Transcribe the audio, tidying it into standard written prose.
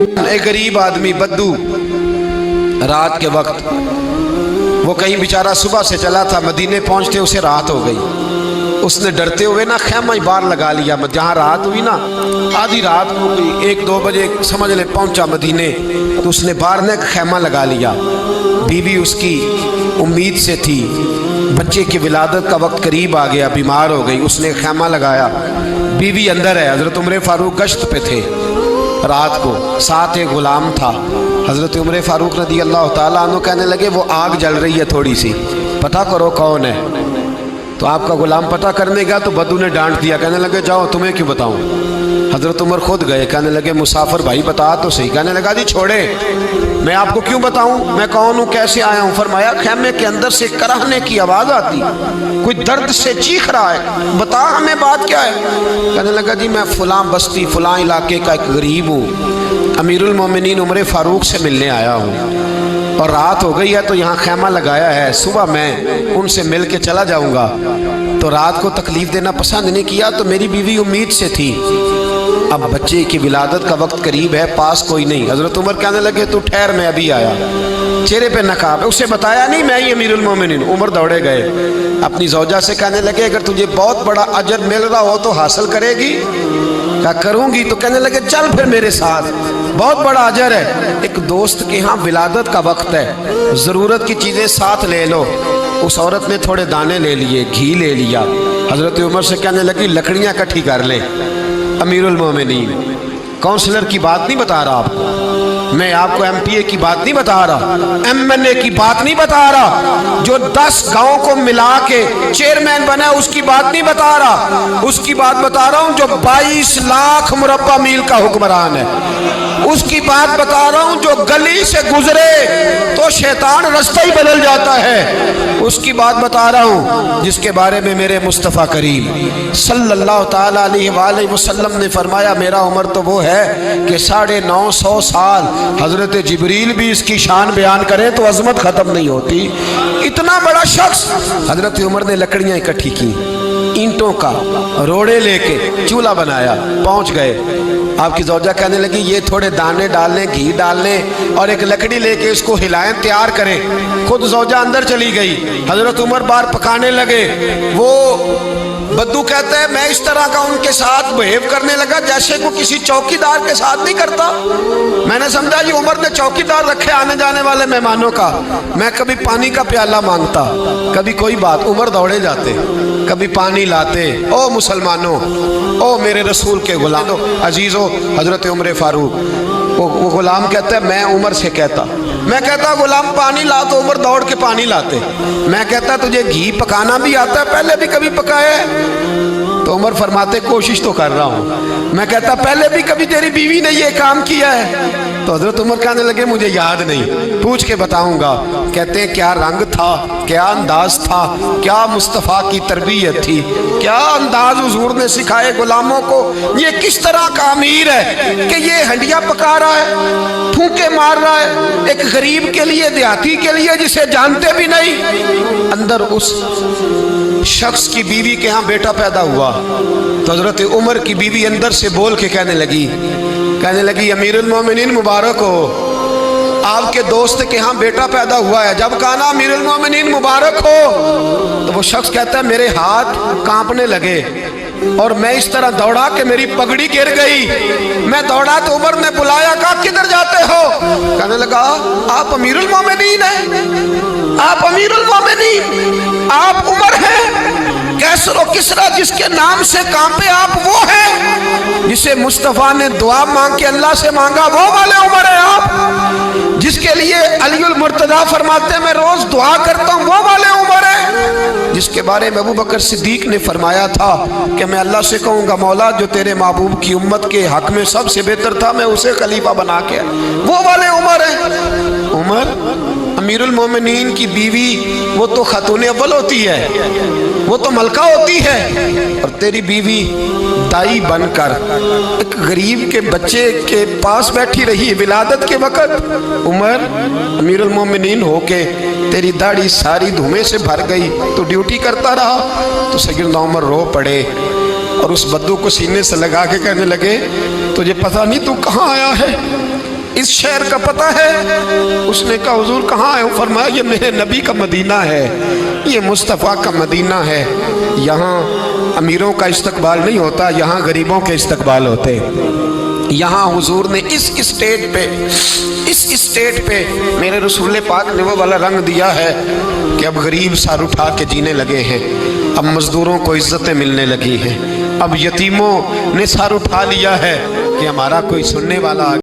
एक गरीब आदमी बद्दू रात के वक्त वो कहीं बेचारा सुबह से चला था, मदीने पहुंचते उसे रात हो गई। उसने डरते हुए ना खैमा ही बाहर लगा लिया। जहाँ रात हुई ना, आधी रात हो गई, 1-2 बजे समझ ले पहुंचा मदीने, तो उसने बाहर ने खैमा लगा लिया। बीवी उसकी उम्मीद से थी, बच्चे की विलादत का वक्त करीब आ गया, बीमार हो गई, उसने खैमा लगाया। बीवी अंदर है, हज़रत उमर फारूक गश्त पे थे रात को, साथ एक गुलाम था। हज़रत उमर फारूक रज़ी अल्लाह ताला अन्हु कहने लगे वो आग जल रही है थोड़ी सी, पता करो कौन है। तो आपका गुलाम पता करने गया तो बद्दू ने डांट दिया, कहने लगे जाओ तुम्हें क्यों बताऊं। हज़रत उमर खुद गए, कहने लगे मुसाफिर भाई बता तो सही। कहने लगा जी छोड़े, मैं आपको क्यों बताऊं, मैं कौन हूं, कैसे आया हूं। फरमाया खैमे के अंदर से कराहने की आवाज़ आती, कोई दर्द से चीख रहा है, बता हमें बात क्या है। कहने लगा जी मैं फ़लाँ बस्ती फ़लाँ इलाके का एक गरीब हूँ, अमीरुल मोमिनीन उमर फारूक से मिलने आया हूँ और रात हो गई है तो यहाँ खैमा लगाया है, सुबह मैं उनसे मिल के चला जाऊँगा। तो रात को तकलीफ़ देना पसंद नहीं किया, तो मेरी बीवी उम्मीद से थी, अब बच्चे की विलादत का वक्त करीब है, पास कोई नहीं। हज़रत उमर कहने लगे तू ठहर, मैं अभी आया। चेहरे पे नकाब, उसे बताया नहीं मैं ही अमीरुल मोमिनीन। उमर दौड़े गए, अपनी ज़ौजा से कहने लगे अगर तुझे बहुत बड़ा अजर मिल रहा हो तो हासिल करेगी। क्या करूँगी, तो कहने लगे चल फिर मेरे साथ, बहुत बड़ा अजर है। एक दोस्त के यहाँ विलादत का वक्त है, ज़रूरत की चीज़ें साथ ले लो। उस औरत ने थोड़े दाने ले लिए, घी ले लिया। हज़रत उमर से कहने लगी लकड़ियाँ इकट्ठी कर लें। अमीरुल मोमिनीन, काउंसलर की बात नहीं बता रहा आपको, मैं आपको एमपीए की बात नहीं बता रहा, एमएनए की बात नहीं बता रहा, जो 10 गांव को मिला के चेयरमैन बना है उसकी बात नहीं बता रहा, उसकी बात बता रहा हूं जो 22 लाख मुरब्बा मील का हुक्मरान है, उसकी बात बता रहा हूं जो गली से गुजरे तो शैतान रास्ता ही बदल जाता है, उसकी बात बता रहा हूं जिसके बारे में मेरे मुस्तफ़ा करीम सल्लल्लाहु ताला अलैहि वसल्लम ने फरमाया मेरा उम्र तो वो है कि 950 साल हजरत जिब्रील भी इसकी शान बयान करें तो अजमत ख़त्म नहीं होती। इतना बड़ा शख्स। हजरत उमर ने लकड़ियाँ इकट्ठी की, ईंटों का रोड़े लेके चूल्हा बनाया, पहुंच गए। आपकी ज़ौजा कहने लगी ये थोड़े दाने डाल लें, घी डाल लें और एक लकड़ी लेके इसको हिलाएं, तैयार करें। खुद ज़ौजा अंदर चली गई, हजरत उमर बाहर पकाने लगे। वो बद्दू कहते हैं मैं इस तरह का उनके साथ बिहेव करने लगा जैसे को किसी चौकीदार के साथ नहीं करता। मैंने समझा जी उमर ने चौकीदार रखे आने जाने वाले मेहमानों का। मैं कभी पानी का प्याला मांगता, कभी कोई बात, उमर दौड़े जाते, कभी पानी लाते। ओ मुसलमानों, ओ मेरे रसूल के गुलाम अजीज़ो, हजरत उमर फारूक। वो गुलाम कहता है मैं उमर से कहता, मैं कहता गुलाम पानी ला, तो उमर दौड़ के पानी लाते। मैं कहता तुझे घी पकाना भी आता है, पहले भी कभी पकाया है? तो उमर फरमाते कोशिश तो कर रहा हूँ। मैं कहता पहले भी कभी तेरी बीवी ने ये काम किया है? तो हजरत उमर कहने लगे मुझे याद नहीं, पूछ के बताऊंगा। कहते हैं क्या रंग था, क्या अंदाज था, क्या मुस्तफ़ा की तरबियत थी, क्या अंदाज हुजूर ने सिखाए गुलामों को। ये किस तरह का अमीर है कि ये हंडियाँ पका रहा है, फूंके मार रहा है एक गरीब के लिए, देहाती के लिए जिसे जानते भी नहीं। अंदर उस शख्स की बीवी के यहाँ बेटा पैदा हुआ तो हजरत उमर की बीवी अंदर से बोल के कहने लगी अमीरुल मोमिनीन मुबारक हो, आपके दोस्त के यहाँ बेटा पैदा हुआ है। जब कहा ना अमीरुल मोमिनीन मुबारक हो, तो वो शख्स कहता है मेरे हाथ कांपने लगे और मैं इस तरह दौड़ा कि मेरी पगड़ी गिर गई। मैं दौड़ा तो उमर ने बुलाया, कहा किधर जाते हो? कहने लगा आप अमीरुल मोमिनीन हैं, आप अमीरुल मोमिनीन, आप उमर हैं। कैसरो किसरा जिसके नाम से कांपे आप वो हैं जिसे मुस्तफ़ा ने दुआ मांग के अल्लाह से मांगा, वो वाले उमर है आप। जिसके लिए अलीउल मुर्तज़ा फरमाते मैं रोज दुआ करता हूँ, वो वाले उमर है। जिसके बारे में अबू बकर सिद्दीक ने फरमाया था कि मैं अल्लाह से कहूँगा मौला जो तेरे महबूब की उम्मत के हक में सबसे बेहतर था मैं उसे खलीफा बना के, वो वाले उमर है। उमर अमीरुल मोमिनीन की बीवी वो तो खातून अव्वल होती है, वो तो मलका होती है, और तेरी बीवी दाई बनकर एक गरीब के बच्चे के पास बैठी रही विलादत के वक़्त। उमर अमीरुल मोमिनीन होके तेरी दाढ़ी सारी धुएं से भर गई तो ड्यूटी करता रहा। तो सैयदना उमर रो पड़े और उस बद्दू को सीने से लगा के कहने लगे तुझे पता नहीं तू कहाँ आया है, اس شہر کا پتہ ہے؟ اس نے کہا حضور کہاں ہے؟ فرمایا یہ میرے نبی کا مدینہ ہے، یہ مصطفیٰ کا مدینہ ہے، یہاں امیروں کا استقبال نہیں ہوتا، یہاں غریبوں کے استقبال ہوتے۔ یہاں حضور نے اس اسٹیٹ پہ میرے رسول پاک نے وہ والا رنگ دیا ہے کہ اب غریب سر اٹھا کے جینے لگے ہیں، اب مزدوروں کو عزتیں ملنے لگی ہیں، اب یتیموں نے سر اٹھا لیا ہے کہ ہمارا کوئی سننے والا